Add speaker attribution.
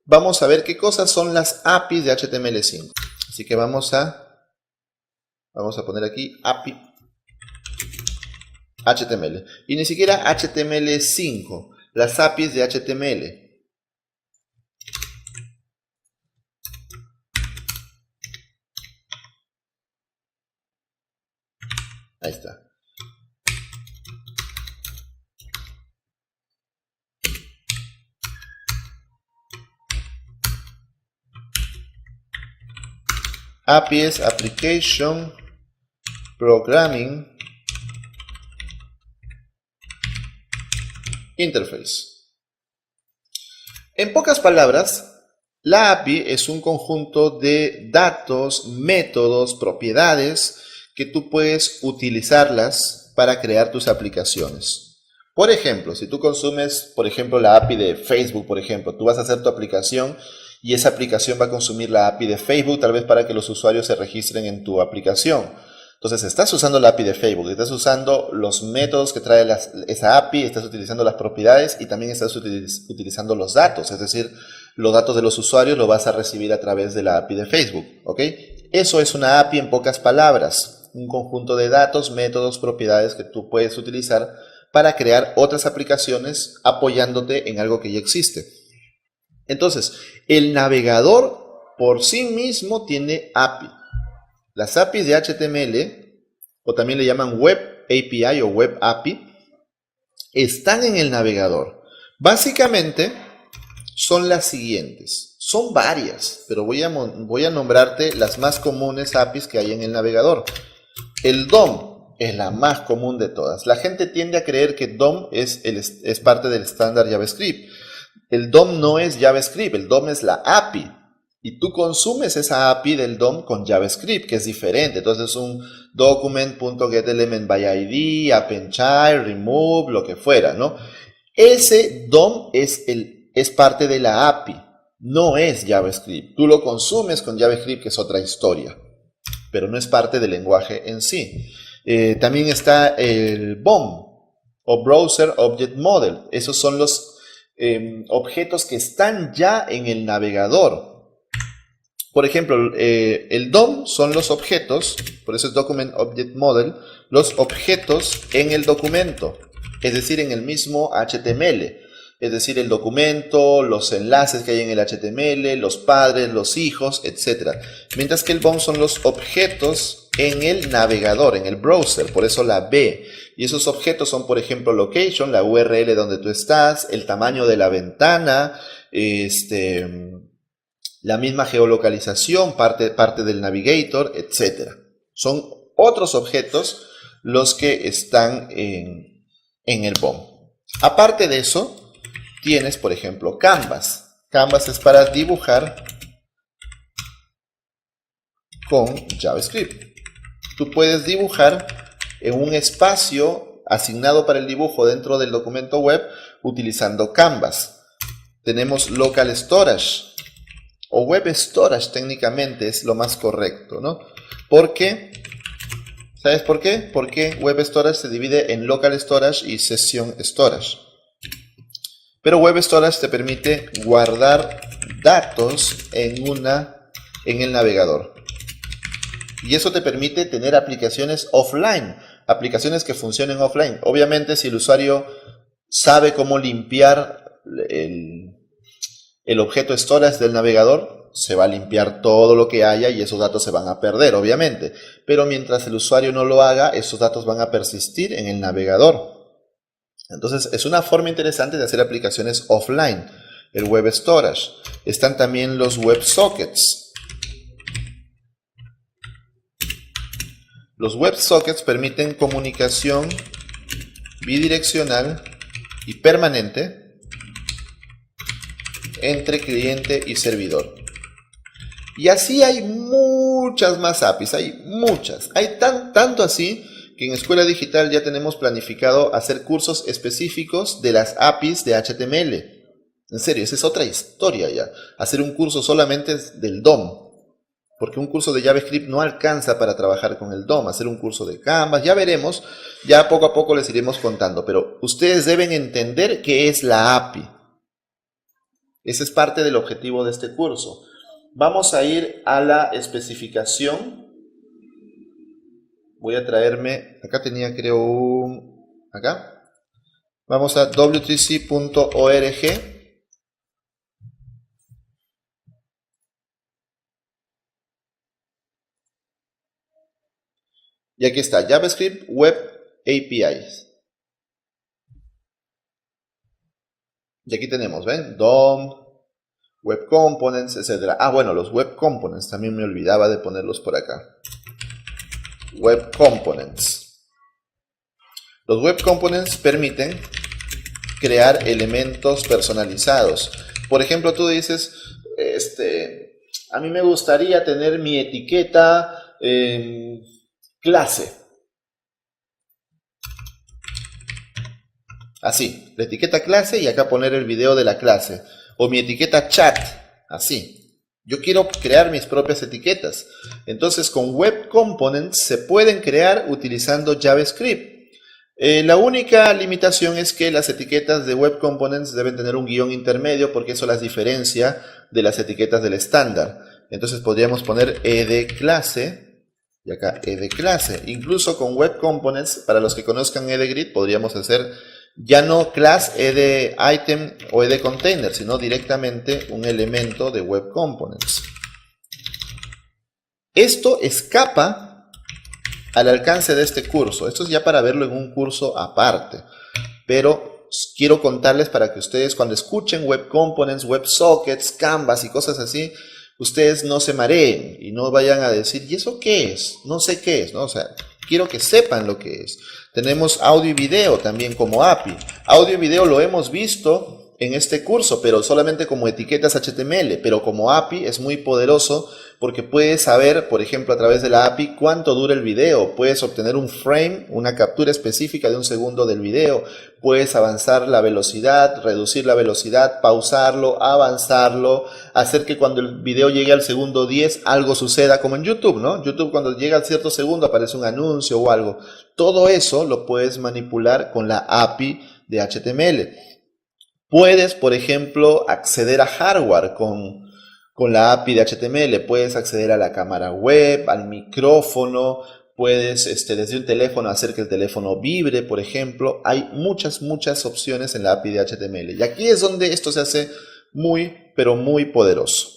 Speaker 1: vamos a ver qué cosas son las APIs de HTML5. Así que vamos a poner aquí API HTML. Y ni siquiera HTML5, las APIs de HTML. Ahí está. API es Application Programming Interface. En pocas palabras, la API es un conjunto de datos, métodos, propiedades que tú puedes utilizarlas para crear tus aplicaciones. Por ejemplo, si tú consumes, por ejemplo, la API de Facebook, por ejemplo, tú vas a hacer tu aplicación y esa aplicación va a consumir la API de Facebook, tal vez para que los usuarios se registren en tu aplicación. Entonces, estás usando la API de Facebook, estás usando los métodos que trae esa API, estás utilizando las propiedades y también estás utilizando los datos, es decir, los datos de los usuarios los vas a recibir a través de la API de Facebook, ¿ok? Eso es una API en pocas palabras, un conjunto de datos, métodos, propiedades que tú puedes utilizar para crear otras aplicaciones apoyándote en algo que ya existe. Entonces, el navegador por sí mismo tiene API. Las APIs de HTML, o también le llaman Web API o Web API, están en el navegador. Básicamente son las siguientes. Son varias, pero voy a nombrarte las más comunes APIs que hay en el navegador. El DOM es la más común de todas. La gente tiende a creer que DOM es parte del estándar JavaScript. El DOM no es JavaScript, el DOM es la API. Y tú consumes esa API del DOM con JavaScript, que es diferente. Entonces es un document.getElementById, appendChild, remove, lo que fuera, ¿no? Ese DOM es parte de la API, no es JavaScript. Tú lo consumes con JavaScript, que es otra historia, pero no es parte del lenguaje en sí. También está el BOM, o Browser Object Model. Esos son los objetos que están ya en el navegador. Por ejemplo, el DOM son los objetos, por eso es Document Object Model, los objetos en el documento, es decir, en el mismo HTML. Es decir, el documento, los enlaces que hay en el HTML, los padres, los hijos, etc. Mientras que el BOM son los objetos en el navegador, en el browser, por eso la B. Y esos objetos son, por ejemplo, location, la URL donde tú estás, el tamaño de la ventana, la misma geolocalización, parte del navigator, etc. Son otros objetos los que están en el BOM. Aparte de eso, tienes, por ejemplo, Canvas. Canvas es para dibujar con JavaScript. Tú puedes dibujar en un espacio asignado para el dibujo dentro del documento web utilizando Canvas. Tenemos Local Storage o Web Storage, técnicamente es lo más correcto, ¿no? ¿Por qué? ¿Sabes por qué? Porque Web Storage se divide en Local Storage y Session Storage. Pero Web Storage te permite guardar datos en el navegador. Y eso te permite tener aplicaciones offline, aplicaciones que funcionen offline. Obviamente, si el usuario sabe cómo limpiar el objeto storage del navegador, se va a limpiar todo lo que haya y esos datos se van a perder, obviamente. Pero mientras el usuario no lo haga, esos datos van a persistir en el navegador. Entonces, es una forma interesante de hacer aplicaciones offline, el Web Storage. Están también los WebSockets. Los WebSockets permiten comunicación bidireccional y permanente entre cliente y servidor. Y así hay muchas más APIs, hay muchas. Hay tanto así que en Escuela Digital ya tenemos planificado hacer cursos específicos de las APIs de HTML. En serio, esa es otra historia ya. Hacer un curso solamente del DOM. Porque un curso de JavaScript no alcanza para trabajar con el DOM. Hacer un curso de Canvas, ya veremos. Ya poco a poco les iremos contando. Pero ustedes deben entender qué es la API. Ese es parte del objetivo de este curso. Vamos a ir a la especificación. Voy a traerme, acá tenía creo acá. Vamos a w3c.org. Y aquí está, JavaScript Web APIs. Y aquí tenemos, ¿ven? DOM, Web Components, etc. Ah, bueno, los Web Components, también me olvidaba de ponerlos por acá. Web Components. Los Web Components permiten crear elementos personalizados. Por ejemplo, tú dices, a mí me gustaría tener mi etiqueta clase. Así, la etiqueta clase y acá poner el video de la clase. O mi etiqueta chat, así. Yo quiero crear mis propias etiquetas. Entonces, con Web Components se pueden crear utilizando JavaScript. La única limitación es que las etiquetas de Web Components deben tener un guión intermedio porque eso las diferencia de las etiquetas del estándar. Entonces podríamos poner edClase y acá edClase. Incluso con Web Components, para los que conozcan edGrid, podríamos hacer ya no class edItem o edContainer, sino directamente un elemento de Web Components. Esto escapa al alcance de este curso. Esto es ya para verlo en un curso aparte. Pero quiero contarles para que ustedes cuando escuchen Web Components, Web Sockets, Canvas y cosas así, ustedes no se mareen y no vayan a decir, ¿y eso qué es? No sé qué es, ¿no? O sea, quiero que sepan lo que es. Tenemos audio y video también como API. Audio y video lo hemos visto en este curso, pero solamente como etiquetas HTML, pero como API es muy poderoso porque puedes saber, por ejemplo, a través de la API cuánto dura el video, puedes obtener un frame, una captura específica de 1 segundo del video, puedes avanzar la velocidad, reducir la velocidad, pausarlo, avanzarlo, hacer que cuando el video llegue al segundo 10 algo suceda, como en YouTube, ¿no? YouTube cuando llega al cierto segundo aparece un anuncio o algo. Todo eso lo puedes manipular con la API de HTML. Puedes, por ejemplo, acceder a hardware con la API de HTML. Puedes acceder a la cámara web, al micrófono, puedes desde un teléfono hacer que el teléfono vibre, por ejemplo. Hay muchas opciones en la API de HTML. Y aquí es donde esto se hace muy, pero muy poderoso.